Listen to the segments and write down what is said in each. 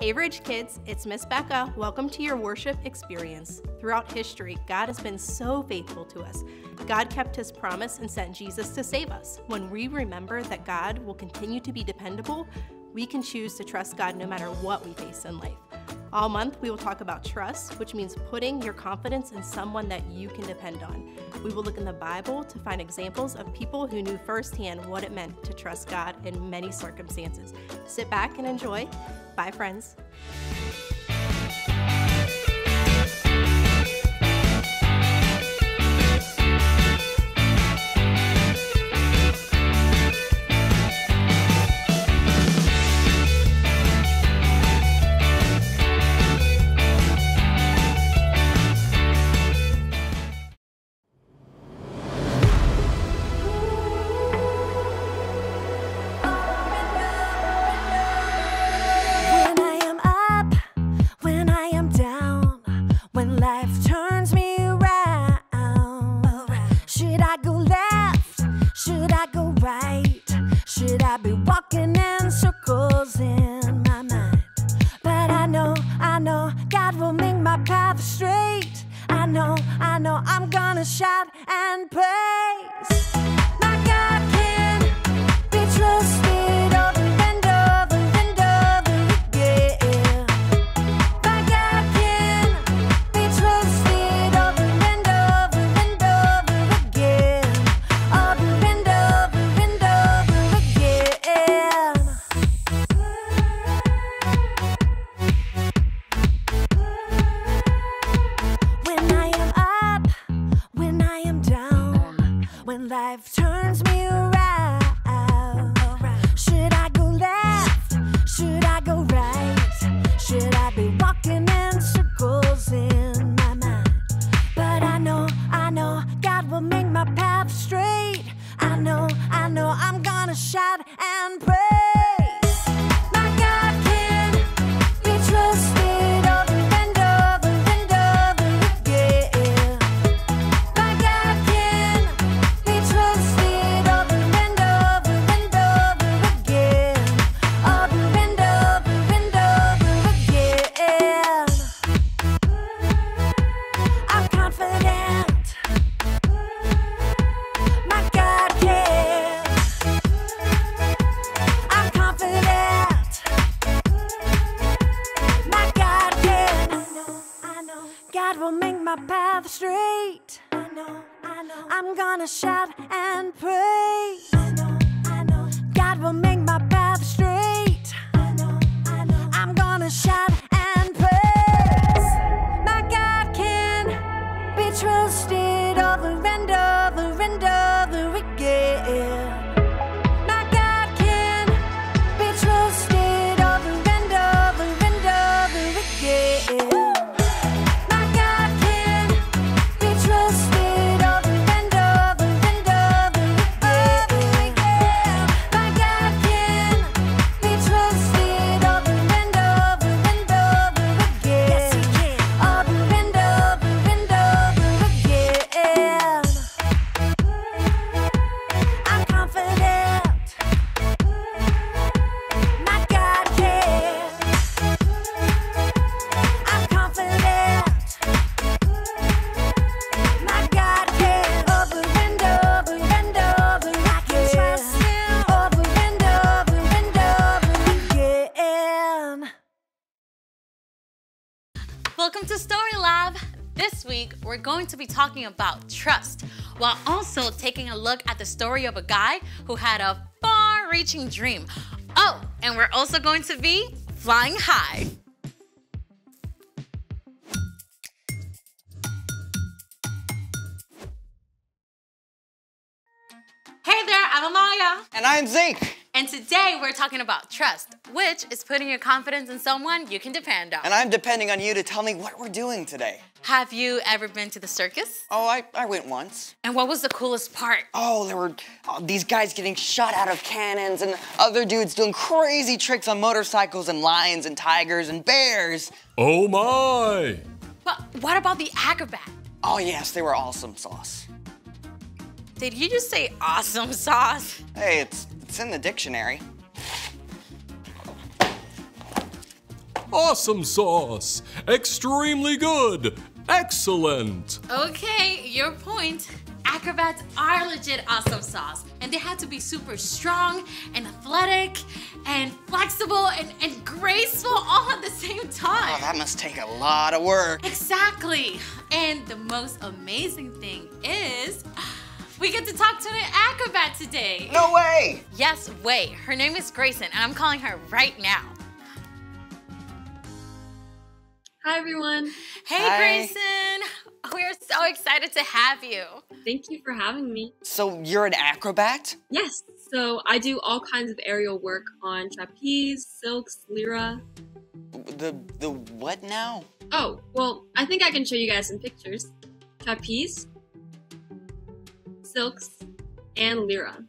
Hey Ridge Kids, it's Miss Becca. Welcome to your worship experience. Throughout history, God has been so faithful to us. God kept his promise and sent Jesus to save us. When we remember that God will continue to be dependable, we can choose to trust God no matter what we face in life. All month, we will talk about trust, which means putting your confidence in someone that you can depend on. We will look in the Bible to find examples of people who knew firsthand what it meant to trust God in many circumstances. Sit back and enjoy. Bye, friends. I'm gonna shout and praise. My God can be trusted over and over and over again. My God can be trusted over and over and over again. Over and over and over again. When I am up, when I am down, when life turns me around, should I go left? Should I go right? Should I be walking in circles in my mind? But I know God will make my path straight. I know I'm gonna shout and praise. My God can be trusted over and over and over again. My God can be trusted over and over and over again. Over and over and over again. I'm confident. My God can. I'm confident. My God can. I know. God will make my path straight. I know. I'm gonna shout and praise. I know. God will make my path straight. I know. I'm gonna shout and praise. My God can be trusted over and over and over again. My God can be trusted over and over and over again. My God can be trusted over and over and over again. My God can be trusted over and over and over again. Yes, he can. Over and over and over again. I'm confident. My God can. I'm confident. My God can. Over and over and over I can trust him. Over and over and over again. Welcome to Story Lab. This week, we're going to be talking about trust, while also taking a look at the story of a guy who had a far-reaching dream. Oh, and we're also going to be flying high. Hey there, I'm Amaya. And I'm Zeke. And today we're talking about trust, which is putting your confidence in someone you can depend on. And I'm depending on you to tell me what we're doing today. Have you ever been to the circus? Oh, I went once. And what was the coolest part? Oh, there were these guys getting shot out of cannons and other dudes doing crazy tricks on motorcycles and lions and tigers and bears. Oh my! But what about the acrobat? Oh yes, they were awesome sauce. Did you just say awesome sauce? Hey, it's in the dictionary. Awesome sauce. Extremely good. Excellent. Okay, your point. Acrobats are legit awesome sauce, and they have to be super strong and athletic and flexible and graceful all at the same time. Oh, that must take a lot of work. Exactly. And the most amazing thing is we get to talk to an acrobat today. No way! Yes, way. Her name is Grayson, and I'm calling her right now. Hi, everyone. Hey, Hi. Grayson. We're so excited to have you. Thank you for having me. So you're an acrobat? Yes, so I do all kinds of aerial work on trapeze, silks, lyra. The what now? Oh, well, I think I can show you guys some pictures. Trapeze, silks, and lyra.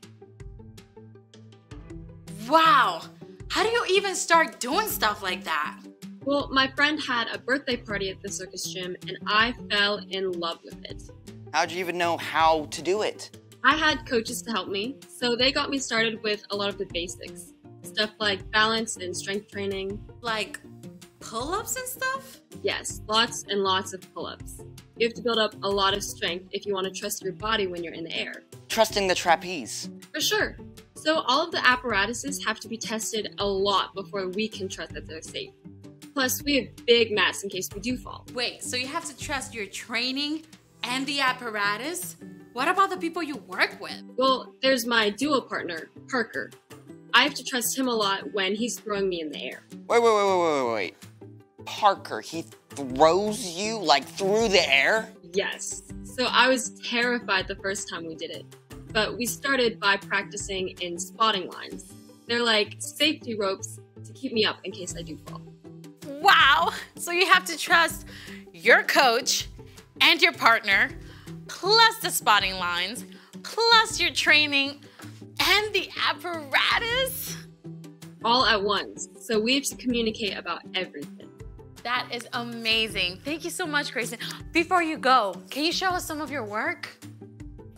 Wow. How do you even start doing stuff like that? Well, my friend had a birthday party at the circus gym, and I fell in love with it. How'd you even know how to do it? I had coaches to help me, so they got me started with a lot of the basics. Stuff like balance and strength training. Like pull-ups and stuff? Yes, lots and lots of pull-ups. You have to build up a lot of strength if you want to trust your body when you're in the air. Trusting the trapeze. For sure. So all of the apparatuses have to be tested a lot before we can trust that they're safe. Plus, we have big mats in case we do fall. Wait, so you have to trust your training and the apparatus? What about the people you work with? Well, there's my duo partner, Parker. I have to trust him a lot when he's throwing me in the air. Wait. Parker, he throws you like through the air? Yes. So I was terrified the first time we did it. But we started by practicing in spotting lines. They're like safety ropes to keep me up in case I do fall. Wow! So you have to trust your coach and your partner, plus the spotting lines, plus your training, and the apparatus? All at once. So we have to communicate about everything. That is amazing. Thank you so much, Grayson. Before you go, can you show us some of your work?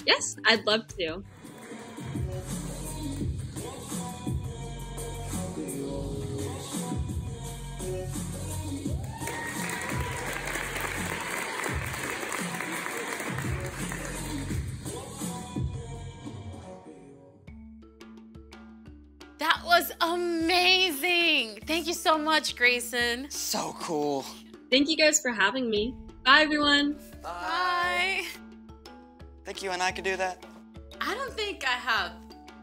Yes, I'd love to. That was amazing. Thank you so much, Grayson. So cool. Thank you guys for having me. Bye, everyone. Bye. Think you and I could do that? I don't think I have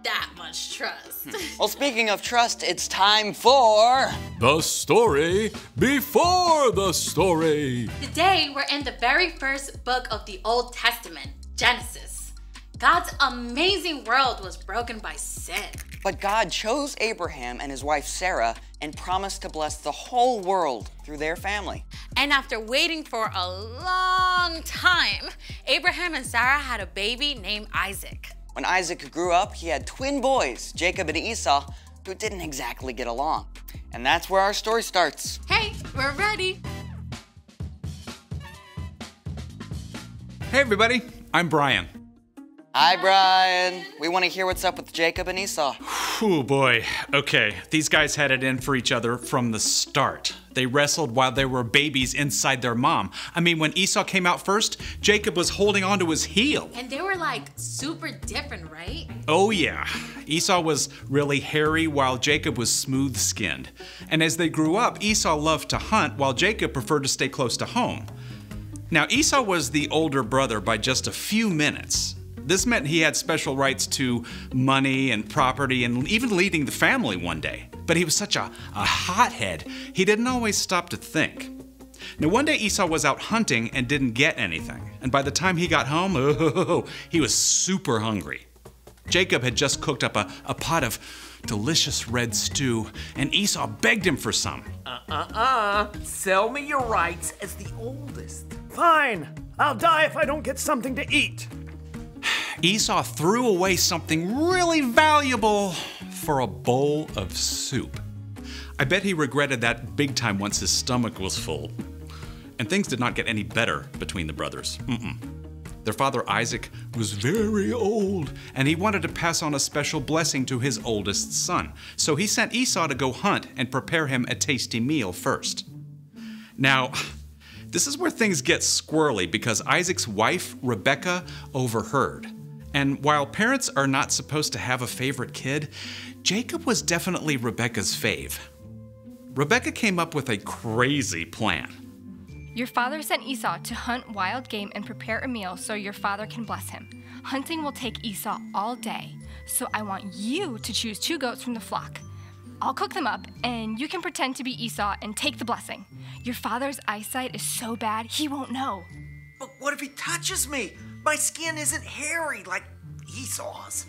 that much trust. Well, speaking of trust, it's time for... The story before the story. Today, we're in the very first book of the Old Testament, Genesis. God's amazing world was broken by sin. But God chose Abraham and his wife Sarah and promised to bless the whole world through their family. And after waiting for a long time, Abraham and Sarah had a baby named Isaac. When Isaac grew up, he had twin boys, Jacob and Esau, who didn't exactly get along. And that's where our story starts. Hey, we're ready. Hey everybody, I'm Brian. Hi, Brian. We want to hear what's up with Jacob and Esau. Oh boy, okay, these guys had it in for each other from the start. They wrestled while they were babies inside their mom. I mean, when Esau came out first, Jacob was holding onto his heel. And they were like super different, right? Oh yeah, Esau was really hairy while Jacob was smooth-skinned. And as they grew up, Esau loved to hunt while Jacob preferred to stay close to home. Now, Esau was the older brother by just a few minutes. This meant he had special rights to money and property and even leading the family one day. But he was such a hothead, he didn't always stop to think. Now one day Esau was out hunting and didn't get anything. And by the time he got home, he was super hungry. Jacob had just cooked up a pot of delicious red stew, and Esau begged him for some. Sell me your rights as the oldest. Fine. I'll die if I don't get something to eat. Esau threw away something really valuable for a bowl of soup. I bet he regretted that big time once his stomach was full. And things did not get any better between the brothers. Their father Isaac was very old, and he wanted to pass on a special blessing to his oldest son. So he sent Esau to go hunt and prepare him a tasty meal first. Now, this is where things get squirrely because Isaac's wife, Rebekah, overheard. And while parents are not supposed to have a favorite kid, Jacob was definitely Rebekah's fave. Rebekah came up with a crazy plan. Your father sent Esau to hunt wild game and prepare a meal so your father can bless him. Hunting will take Esau all day, so I want you to choose 2 goats from the flock. I'll cook them up, and you can pretend to be Esau and take the blessing. Your father's eyesight is so bad, he won't know. But what if he touches me? My skin isn't hairy like Esau's.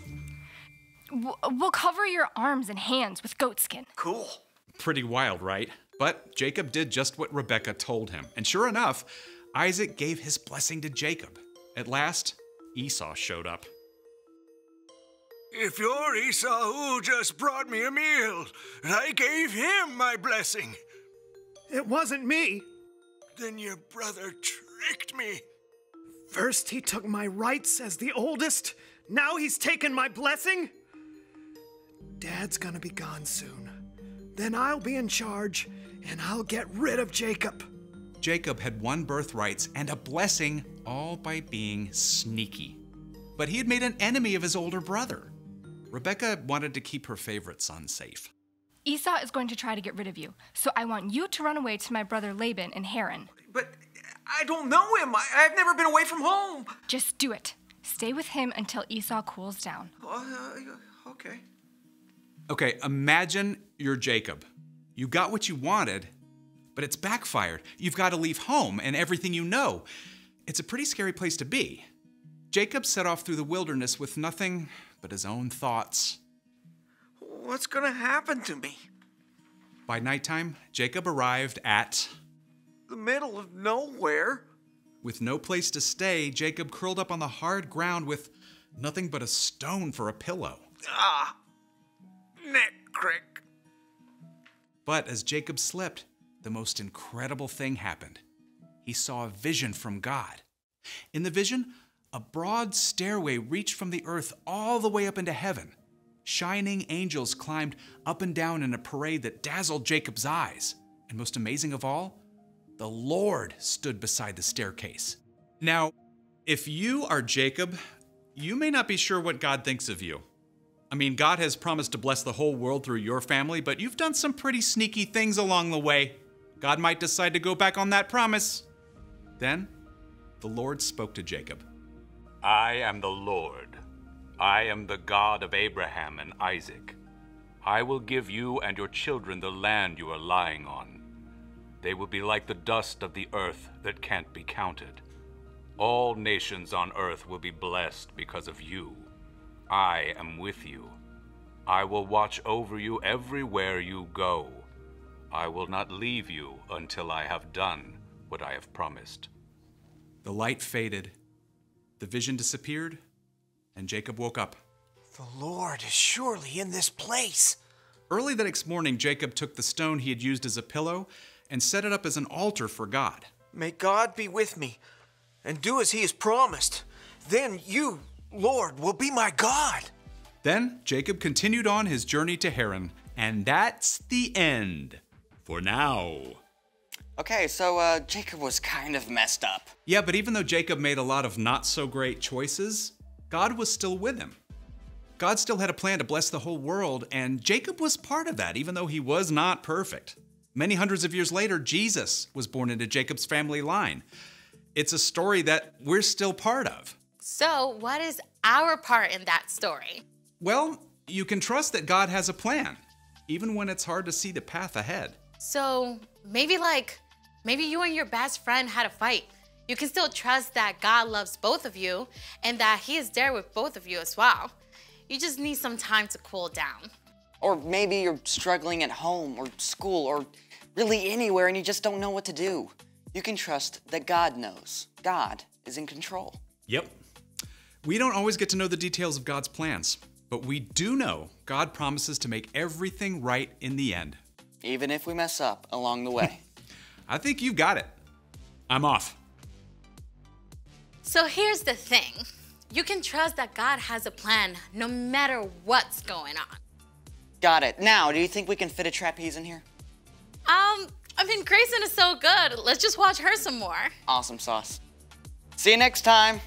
We'll cover your arms and hands with goat skin. Cool. Pretty wild, right? But Jacob did just what Rebekah told him. And sure enough, Isaac gave his blessing to Jacob. At last, Esau showed up. If you're Esau who just brought me a meal, I gave him my blessing. It wasn't me. Then your brother tricked me. First he took my rights as the oldest, now he's taken my blessing? Dad's gonna be gone soon. Then I'll be in charge, and I'll get rid of Jacob. Jacob had won birthrights and a blessing all by being sneaky. But he had made an enemy of his older brother. Rebekah wanted to keep her favorite son safe. Esau is going to try to get rid of you, so I want you to run away to my brother Laban in Haran. But I don't know him. I've never been away from home. Just do it. Stay with him until Esau cools down. Okay. Okay, imagine you're Jacob. You got what you wanted, but it's backfired. You've got to leave home and everything you know. It's a pretty scary place to be. Jacob set off through the wilderness with nothing but his own thoughts. What's gonna happen to me? By nighttime, Jacob arrived at The middle of nowhere? With no place to stay, Jacob curled up on the hard ground with nothing but a stone for a pillow. Neck crick. But as Jacob slept, the most incredible thing happened. He saw a vision from God. In the vision, a broad stairway reached from the earth all the way up into heaven. Shining angels climbed up and down in a parade that dazzled Jacob's eyes. And most amazing of all, the Lord stood beside the staircase. Now, if you are Jacob, you may not be sure what God thinks of you. I mean, God has promised to bless the whole world through your family, but you've done some pretty sneaky things along the way. God might decide to go back on that promise. Then, the Lord spoke to Jacob. I am the Lord. I am the God of Abraham and Isaac. I will give you and your children the land you are lying on. They will be like the dust of the earth that can't be counted. All nations on earth will be blessed because of you. I am with you. I will watch over you everywhere you go. I will not leave you until I have done what I have promised. The light faded, the vision disappeared, and Jacob woke up. The Lord is surely in this place. Early the next morning, Jacob took the stone he had used as a pillow and set it up as an altar for God. May God be with me and do as he has promised. Then you, Lord, will be my God. Then Jacob continued on his journey to Haran, and that's the end. For now. Okay, so Jacob was kind of messed up. Yeah, but even though Jacob made a lot of not so great choices, God was still with him. God still had a plan to bless the whole world, and Jacob was part of that, even though he was not perfect. Many hundreds of years later, Jesus was born into Jacob's family line. It's a story that we're still part of. So, what is our part in that story? Well, you can trust that God has a plan, even when it's hard to see the path ahead. So, maybe you and your best friend had a fight. You can still trust that God loves both of you and that he is there with both of you as well. You just need some time to cool down. Or maybe you're struggling at home or school or really anywhere and you just don't know what to do. You can trust that God knows. God is in control. Yep. We don't always get to know the details of God's plans, but we do know God promises to make everything right in the end. Even if we mess up along the way. I think you've got it. I'm off. So here's the thing. You can trust that God has a plan no matter what's going on. Got it. Now, do you think we can fit a trapeze in here? I mean, Grayson is so good. Let's just watch her some more. Awesome sauce. See you next time.